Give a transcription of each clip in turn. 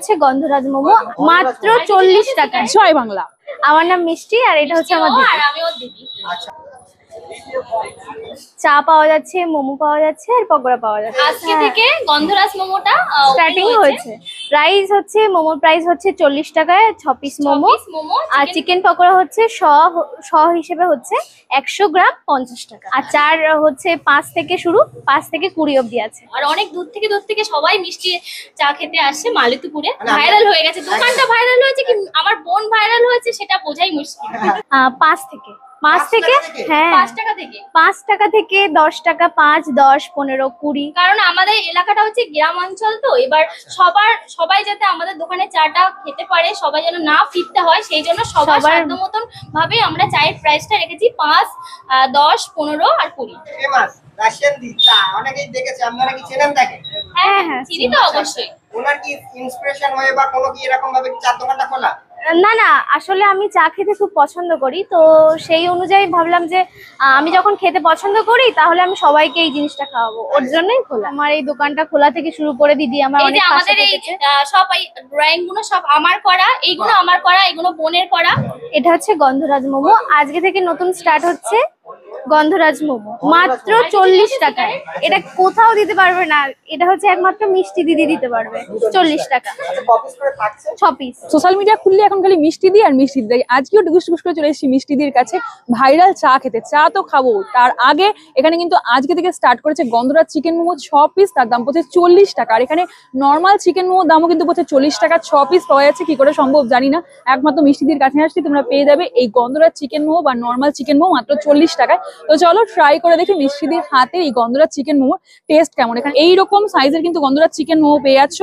হচ্ছে গন্ধরাজ মোমো, মাত্র 40 টাকায়। জয় বাংলা। আমার নাম মিষ্টি আর এটা হচ্ছে আমার দিদি। আর আমি ওর দিদি। চা পাওয়া যাচ্ছে, মোমো পাওয়া যাচ্ছে আর পকোড়া পাওয়া যাচ্ছে। আজকে থেকে গন্ধরাজ মোমোটা স্টার্টিং হয়েছে। প্রাইস হচ্ছে মোমোর প্রাইস হচ্ছে 40 টাকায় 6 পিস মোমো, আর চিকেন পকোড়া হচ্ছে শ হিসেবে হচ্ছে 100 গ্রাম 50 টাকা। আর চার হচ্ছে 5 থেকে শুরু, 5 থেকে 20 অবধি আছে। আর অনেক দূর থেকে সবাই মিষ্টি চা খেতে আসছে মালতীপুরে। ভাইরাল হয়ে গেছে দোকানটা, ভাইরাল হয়েছে কি আমার বোন ভাইরাল হয়েছে সেটা বোঝাই মুশকিল। 5 থেকে হ্যাঁ 5 টাকা থেকে 5 টাকা থেকে 10 টাকা, 5, 10, 15, 20। কারণ আমাদের এলাকাটা হচ্ছে গ্রাম অঞ্চল, তো এবার সবাই যাতে আমাদের দোকানে চাটা খেতে পারে, সবাই যেন না ফিরতে হয়, সেই জন্য সবার সাধ্য মতন ভাবে আমরা চায়ের প্রাইসটা রেখেছি 5, 10, 15 আর 20। রাশিয়ান দি চা অনেকেই দেখেছে, আপনারা কি চেনেন তাকে? হ্যাঁ চিনি তো অবশ্যই। ওনার কি ইন্সপিরেশন হয়ে বা কোনো কি এরকম ভাবে চার দোকানটা খোলা? না, আসলে আমি চা খেতে খুব পছন্দ করি, তো সেই অনুযায়ী ভাবলাম যে আমি যখন খেতে পছন্দ করি তাহলে আমি সবাইকে এই জিনিসটা খাওয়াবো, ওর জন্যই খোলা। আমার এই দোকানটা খোলা থেকে শুরু করে দিদি আমার এই যে অনেক আমাদের এই সব এই ড্রয়িং গুলো সব আমার করা, এইগুলো আমার করা, এগুলো বোনের করা। এটা হচ্ছে গন্ধরাজ মোমো, আজকে থেকে নতুন স্টার্ট হচ্ছে গন্ধরাজ মোমো, মাত্র 40 টাকায়। এটা কোথাও দিতে পারবে না, এটা হচ্ছে একমাত্র মিষ্টি দিদি দিতে পারবে 40 টাকা। 6 পিস। সোশ্যাল মিডিয়া খুললে এখন খালি মিষ্টি দি আর মিষ্টি দি। আজকেও টুকুস টুকুস করে চলে এসেছি মিষ্টি দির কাছে ভাইরাল চা খেতে। চা তো খাবো, তার আগে এখানে কিন্তু আজকে থেকে স্টার্ট করেছে গন্ধরাজ চিকেন মোমো 6 পিস, তার দাম পড়ছে 40 টাকা। আর এখানে নর্মাল চিকেন মোমোর দামও কিন্তু পড়ছে 40 টাকা। 6 পিস পাওয়া যাচ্ছে, কি করে সম্ভব জানি না। একমাত্র মিষ্টি দির কাছে আসলে তোমরা পেয়ে যাবে এই গন্ধরাজ চিকেন মোমো বা নর্মাল চিকেন মোমো মাত্র 40 টাকায়। তো চলো ট্রাই করে দেখি মিষ্টিদির হাতে এই গন্ধরাজ চিকেন মোমোর টেস্ট কেমন। এখানে এইরকম সাইজের কিন্তু গন্ধরাজ চিকেন মোমো পেয়ে যাচ্ছ।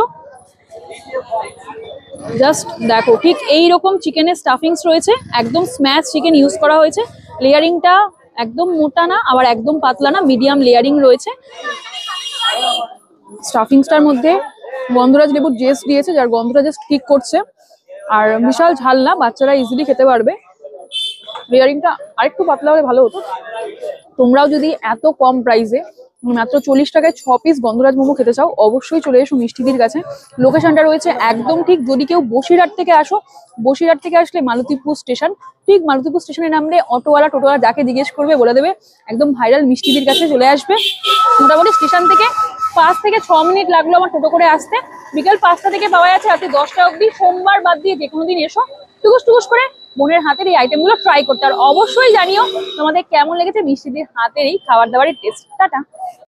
জাস্ট দেখো, ঠিক এইরকম চিকেনের স্টাফিংস রয়েছে, একদম স্ম্যাশ চিকেন ইউজ করা হয়েছে। লেয়ারিংটা একদম মোটা না আবার একদম পাতলা না, মিডিয়াম লেয়ারিং রয়েছে। স্টাফিংসটার মধ্যে গন্ধরাজ লেবুর জেস্ট দিয়েছে, যার গন্ধটা জাস্ট ঠিক করছে। আর বিশাল ঝাল না, বাচ্চারা ইজিলি খেতে পারবে। লেয়ারিংটা আরেকটু পাতলা হলে ভালো হতো। তোমরাও যদি এত কম প্রাইসে মাত্র 40 টাকায় 6 পিস গন্ধরাজ মোমো খেতে চাও, অবশ্যই চলে এসো মিষ্টিদির কাছে। লোকেশনটা রয়েছে একদম ঠিক, যদি কেউ বসিরহাট থেকে আসো, বসিরহাট থেকে আসলে মালতীপুর স্টেশন, ঠিক মালতীপুর স্টেশনে নামলে অটোওয়ালা টোটোওয়ালা যাকে জিজ্ঞেস করবে বলে দেবে একদম ভাইরাল মিষ্টিদির কাছে চলে আসবে। মোটামুটি স্টেশন থেকে 5 থেকে 6 মিনিট লাগলো আমার টোটো করে আসতে। বিকেল 5টা থেকে পাওয়া যাচ্ছে রাতে 10টা অবধি। সোমবার বাদ দিয়ে যে কোনো দিন এসো, টুকুস টুকুস করে বোনের হাতের এই আইটেমগুলো ট্রাই করতে। আর অবশ্যই জানিও তোমাদের কেমন লেগেছে মিষ্টিদির হাতের এই খাবার দাবারের টেস্ট। টাটা।